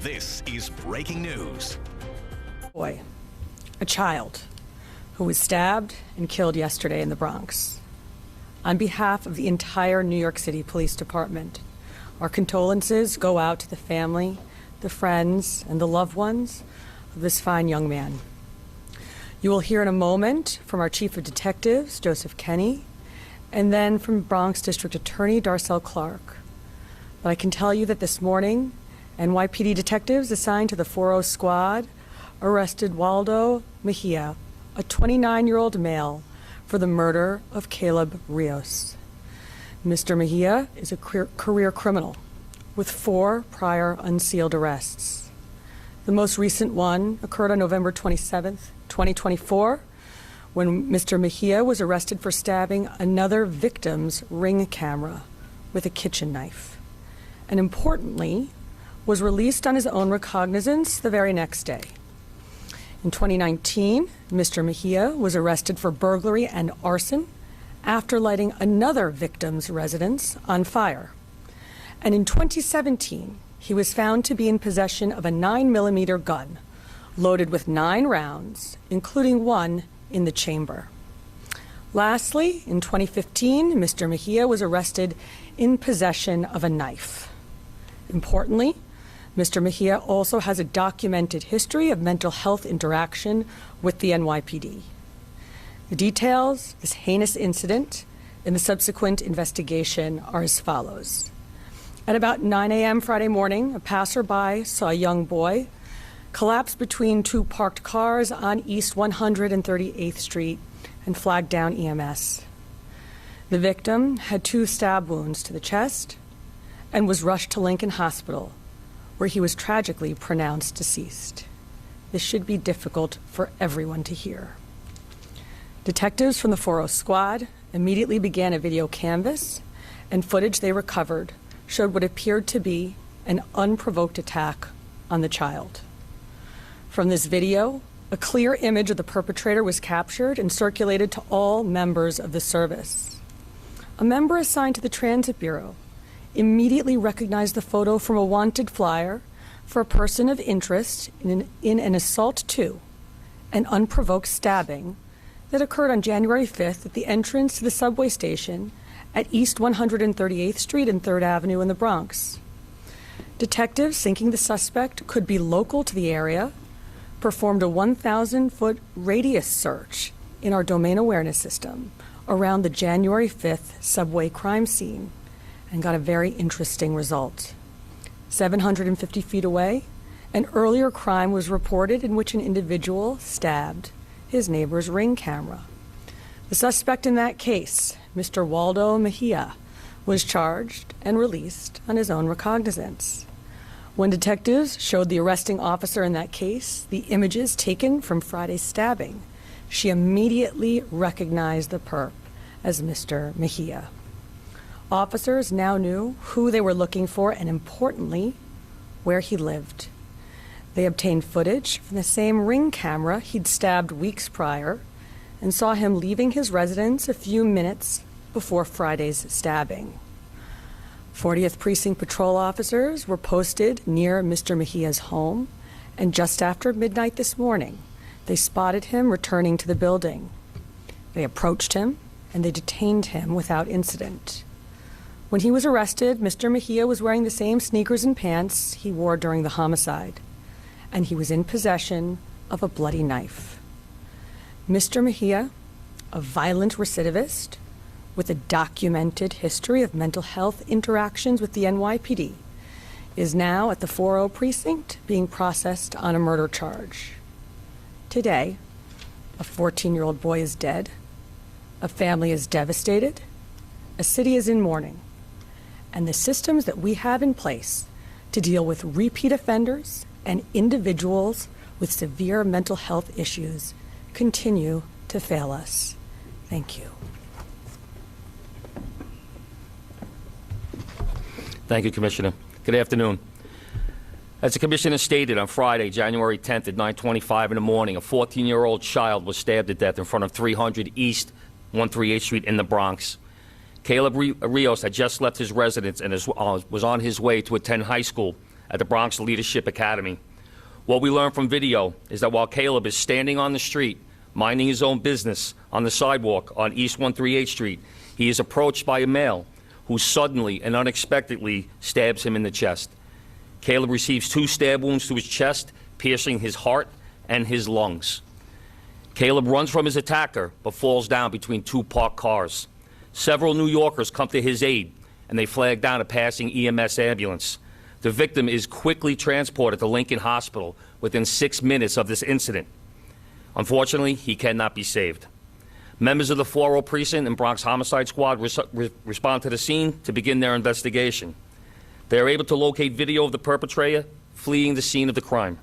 This is breaking news. Boy, a child who was stabbed and killed yesterday in the Bronx. On behalf of the entire New York City Police Department, our condolences go out to the family, the friends, and the loved ones of this fine young man. You will hear in a moment from our Chief of Detectives, Joseph Kenney, and then from Bronx District Attorney Darcel Clark. But I can tell you that this morning, NYPD detectives assigned to the 4-0 squad arrested Waldo Mejia, a 29-year-old male, for the murder of Caleb Rijos. Mr. Mejia is a career criminal with 4 prior unsealed arrests. The most recent one occurred on November 27th, 2024, when Mr. Mejia was arrested for stabbing another victim's ring camera with a kitchen knife, and importantly, was released on his own recognizance the very next day. In 2019, Mr. Mejia was arrested for burglary and arson after lighting another victim's residence on fire. And in 2017, he was found to be in possession of a 9mm gun loaded with 9 rounds, including 1 in the chamber. Lastly, in 2015, Mr. Mejia was arrested in possession of a knife. Importantly, Mr. Mejia also has a documented history of mental health interaction with the NYPD. The details of this heinous incident and the subsequent investigation are as follows. At about 9 a.m. Friday morning, a passerby saw a young boy collapse between 2 parked cars on East 138th Street and flagged down EMS. The victim had 2 stab wounds to the chest and was rushed to Lincoln Hospital, where he was tragically pronounced deceased. This should be difficult for everyone to hear. Detectives from the 4-0 squad immediately began a video canvass, and footage they recovered showed what appeared to be an unprovoked attack on the child. From this video, a clear image of the perpetrator was captured and circulated to all members of the service. A member assigned to the Transit Bureau immediately recognized the photo from a wanted flyer for a person of interest in an assault to an unprovoked stabbing that occurred on January 5th at the entrance to the subway station at East 138th Street and 3rd Avenue in the Bronx. Detectives, thinking the suspect could be local to the area, performed a 1,000-foot radius search in our domain awareness system around the January 5th subway crime scene and got a very interesting result. 750 feet away, an earlier crime was reported in which an individual stabbed his neighbor's ring camera. The suspect in that case, Mr. Waldo Mejia, was charged and released on his own recognizance. When detectives showed the arresting officer in that case the images taken from Friday's stabbing, she immediately recognized the perp as Mr. Mejia. Officers now knew who they were looking for and, importantly, where he lived. They obtained footage from the same ring camera he'd stabbed weeks prior and saw him leaving his residence a few minutes before Friday's stabbing. 40th Precinct patrol officers were posted near Mr. Mejia's home, and just after midnight this morning, they spotted him returning to the building. They approached him, and they detained him without incident. When he was arrested, Mr. Mejia was wearing the same sneakers and pants he wore during the homicide, and he was in possession of a bloody knife. Mr. Mejia, a violent recidivist with a documented history of mental health interactions with the NYPD, is now at the 4-0 precinct being processed on a murder charge. Today, a 14-year-old boy is dead, a family is devastated, a city is in mourning, and the systems that we have in place to deal with repeat offenders and individuals with severe mental health issues continue to fail us. Thank you. Thank you, Commissioner. Good afternoon. As the Commissioner stated, on Friday, January 10th at 9:25 in the morning, a 14-year-old child was stabbed to death in front of 300 East 138th Street in the Bronx. Caleb Rijos had just left his residence and was on his way to attend high school at the Bronx Leadership Academy. What we learned from video is that while Caleb is standing on the street, minding his own business on the sidewalk on East 138th Street, he is approached by a male who suddenly and unexpectedly stabs him in the chest. Caleb receives 2 stab wounds to his chest, piercing his heart and his lungs. Caleb runs from his attacker, but falls down between 2 parked cars. Several New Yorkers come to his aid, and they flag down a passing EMS ambulance. The victim is quickly transported to Lincoln Hospital within 6 minutes of this incident. Unfortunately, he cannot be saved. Members of the 4-0 Precinct and Bronx Homicide Squad respond to the scene to begin their investigation. They are able to locate video of the perpetrator fleeing the scene of the crime.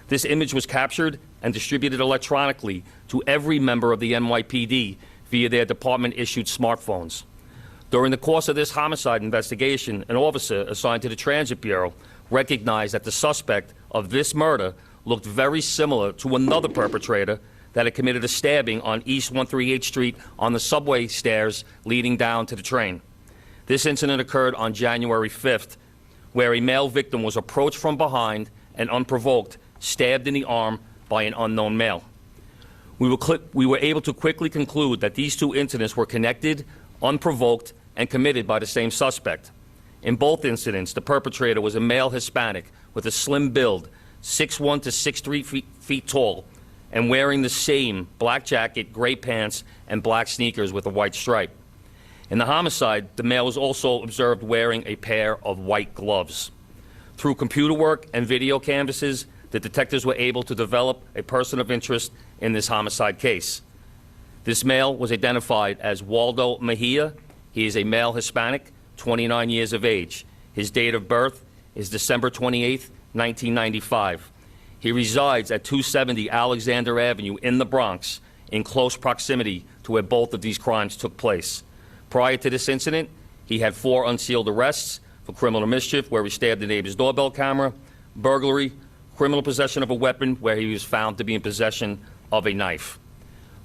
This image was captured and distributed electronically to every member of the NYPD via their department-issued smartphones. During the course of this homicide investigation, an officer assigned to the Transit Bureau recognized that the suspect of this murder looked very similar to another perpetrator that had committed a stabbing on East 138th Street on the subway stairs leading down to the train. This incident occurred on January 5th, where a male victim was approached from behind and unprovoked, stabbed in the arm by an unknown male. We were able to quickly conclude that these 2 incidents were connected, unprovoked, and committed by the same suspect. In both incidents, the perpetrator was a male Hispanic with a slim build, 6'1" to 6'3" feet tall, and wearing the same black jacket, gray pants, and black sneakers with a white stripe. In the homicide, the male was also observed wearing a pair of white gloves. Through computer work and video canvases, the detectives were able to develop a person of interest in this homicide case. This male was identified as Waldo Mejia. He is a male Hispanic, 29 years of age. His date of birth is December 28, 1995. He resides at 270 Alexander Avenue in the Bronx, in close proximity to where both of these crimes took place. Prior to this incident, he had 4 unsealed arrests for criminal mischief, where he stabbed the neighbor's doorbell camera, burglary, criminal possession of a weapon, where he was found to be in possession of a knife.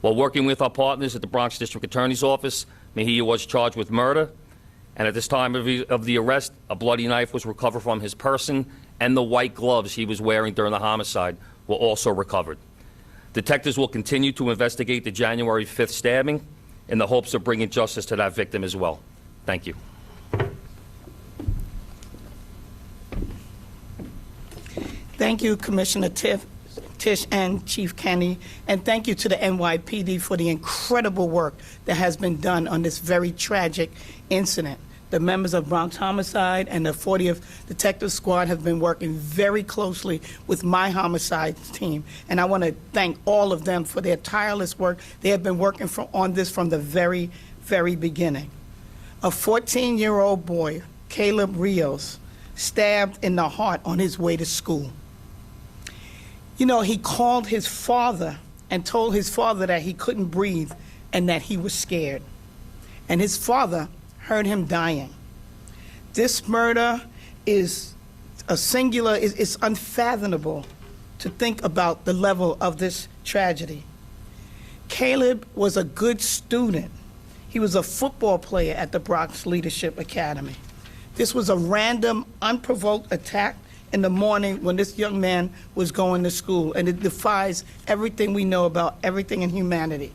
While working with our partners at the Bronx District Attorney's Office, Mejia was charged with murder, and at this time of the arrest, a bloody knife was recovered from his person, and the white gloves he was wearing during the homicide were also recovered. Detectives will continue to investigate the January 5th stabbing in the hopes of bringing justice to that victim as well. Thank you. Thank you, Commissioner Tisch and Chief Kenny, and thank you to the NYPD for the incredible work that has been done on this very tragic incident. The members of Bronx Homicide and the 40th Detective Squad have been working very closely with my homicide team, and I want to thank all of them for their tireless work. They have been working on this from the very, very beginning. A 14-year-old boy, Caleb Rijos, stabbed in the heart on his way to school. You know, he called his father and told his father that he couldn't breathe and that he was scared. And his father heard him dying. This murder is it's unfathomable to think about the level of this tragedy. Caleb was a good student. He was a football player at the Bronx Leadership Academy. This was a random, unprovoked attack in the morning when this young man was going to school, and it defies everything we know about everything in humanity.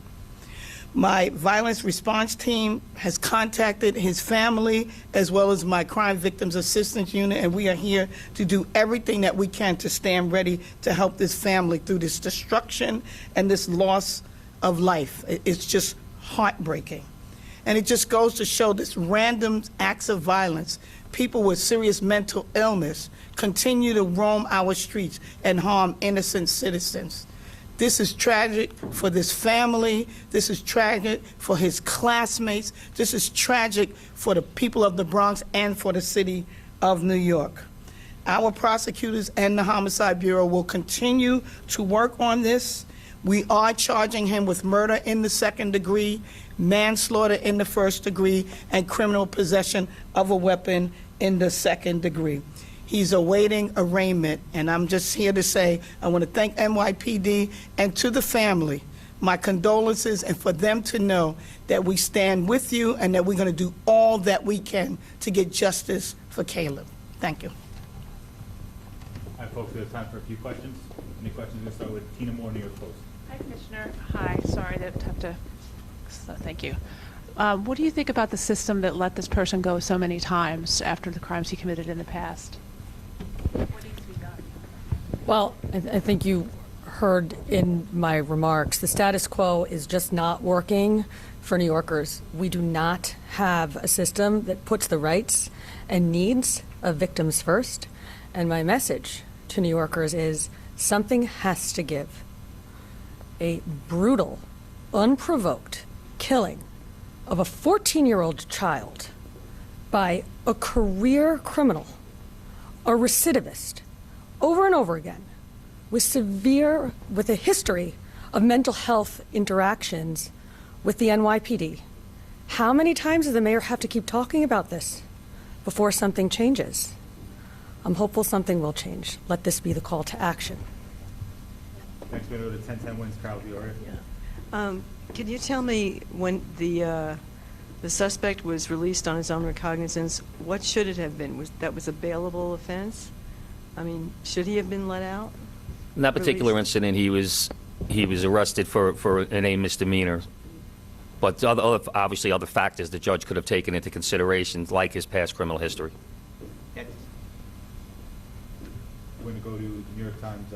My violence response team has contacted his family as well as my crime victims assistance unit, and we are here to do everything that we can to stand ready to help this family through this destruction and this loss of life. It's just heartbreaking. And it just goes to show this random acts of violence, people with serious mental illness, continue to roam our streets and harm innocent citizens. This is tragic for this family. This is tragic for his classmates. This is tragic for the people of the Bronx and for the city of New York. Our prosecutors and the Homicide Bureau will continue to work on this. We are charging him with murder in the second degree, manslaughter in the first degree, and criminal possession of a weapon in the second degree. He's awaiting arraignment, and I'm just here to say I want to thank NYPD, and to the family, my condolences, and for them to know that we stand with you and that we're going to do all that we can to get justice for Caleb. Thank you. All right, folks, we have time for a few questions. Any questions? We'll start with Tina Moore, New York Post. Hi, Commissioner. Hi. Sorry to have to. Thank you. What do you think about the system that let this person go so many times after the crimes he committed in the past? What needs to be done? Well, I think you heard in my remarks, the status quo is just not working for New Yorkers. We do not have a system that puts the rights and needs of victims first. And my message to New Yorkers is something has to give. A brutal, unprovoked killing of a 14-year-old child by a career criminal, a recidivist, over and over again, with a history of mental health interactions with the NYPD. How many times does the mayor have to keep talking about this before something changes? I'm hopeful something will change. Let this be the call to action. Next, we go to 1010 wins, Caleb Rijos. Can you tell me when the suspect was released on his own recognizance, what should it have been? That was a bailable offense? I mean, should he have been let out? In that particular Released? incident, he was arrested for a misdemeanor. But obviously other factors the judge could have taken into consideration, like his past criminal history. We're going to go to the New York Times,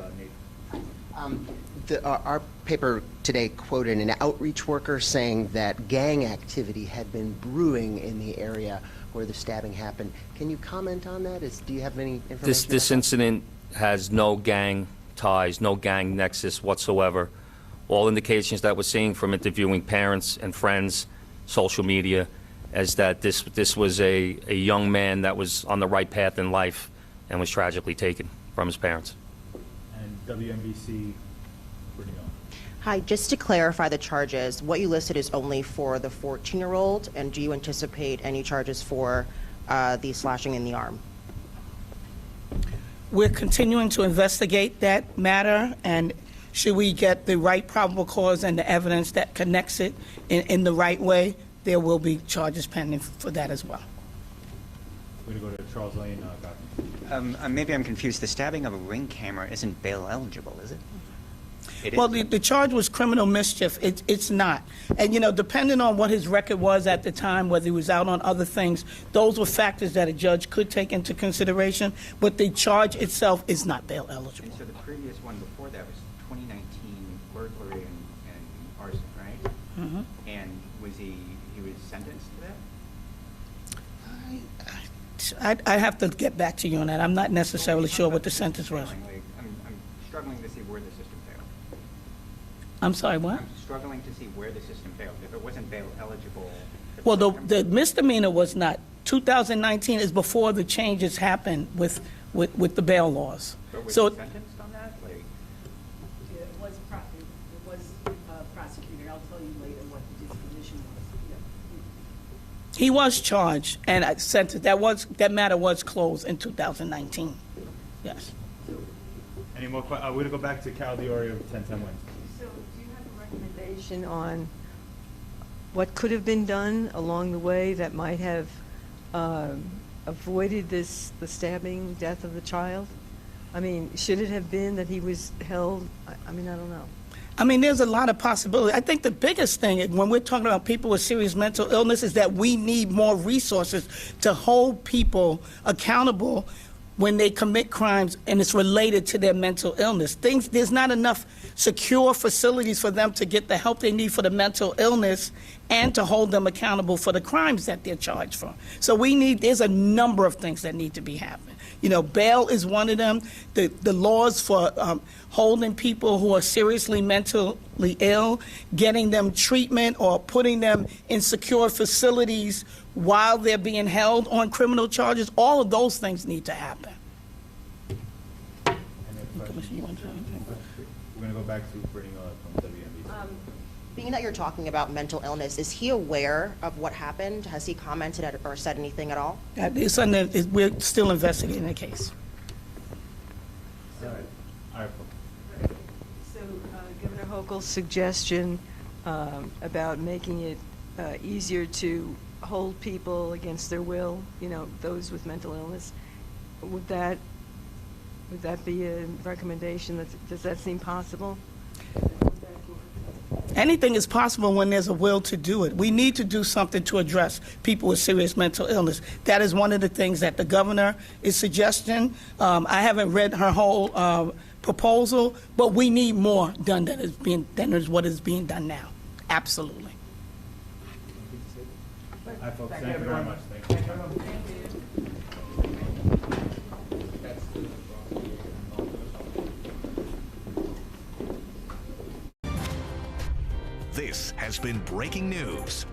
Nathan. Our paper today quoted an outreach worker saying that gang activity had been brewing in the area where the stabbing happened. Can you comment on that? Do you have any information? This incident has no gang ties, no gang nexus whatsoever. All indications that we're seeing from interviewing parents and friends, social media, is that this was a young man that was on the right path in life and was tragically taken from his parents. And WNBC, Brittany Owen. Hi, just to clarify the charges, what you listed is only for the 14-year-old, and do you anticipate any charges for the slashing in the arm? We're continuing to investigate that matter, and should we get the right probable cause and the evidence that connects it in the right way, there will be charges pending for that as well. We're going to go to Charles Lane, Gotham. Maybe I'm confused. The stabbing of a Ring camera isn't bail eligible, is it? Well, the charge was criminal mischief. It's not. And, you know, depending on what his record was at the time, whether he was out on other things, those were factors that a judge could take into consideration. But the charge itself is not bail eligible. And so the previous one before that was 2019 burglary and arson, right? Mm-hmm. And he was sentenced to I that? have to get back to you on that. I'm not necessarily sure what the sentence was. I'm struggling to see where the system failed. I'm sorry, what? I'm struggling to see where the system failed. If it wasn't bail eligible. Well, the misdemeanor was not. 2019 is before the changes happened with the bail laws. But was So he sentenced on that? Like, It was prosecuted. I'll tell you later what the disposition was. he was charged, and I sentenced. That matter was closed in 2019. Yes. Any more questions? We're going to go back to Cal Diori of 1010 wins. So do you have a recommendation on what could have been done along the way that might have avoided the stabbing death of the child? I mean, should it have been that he was held? I mean, I don't know. I mean, there's a lot of possibility. I think the biggest thing when we're talking about people with serious mental illness is that we need more resources to hold people accountable when they commit crimes and it's related to their mental illness. There's not enough secure facilities for them to get the help they need for the mental illness and to hold them accountable for the crimes that they're charged for. So there's a number of things that need to be happening. You know, bail is one of them. The laws for holding people who are seriously mentally ill, getting them treatment or putting them in secure facilities while they're being held on criminal charges, all of those things need to happen. Any other questions? We're going to go back to Brittany from WNBC. Being that you're talking about mental illness, is he aware of what happened? Has he commented or said anything at all? We're still investigating the case. All right. So Governor Hochul's suggestion about making it easier to hold people against their will, you know, those with mental illness, would that Would that be a recommendation? Does that seem possible? Anything is possible when there's a will to do it. We need to do something to address people with serious mental illness. That is one of the things that the governor is suggesting. I haven't read her whole proposal, but we need more done than is what is being done now. Absolutely. All right, folks, thank you very much. Thank you. This has been breaking news.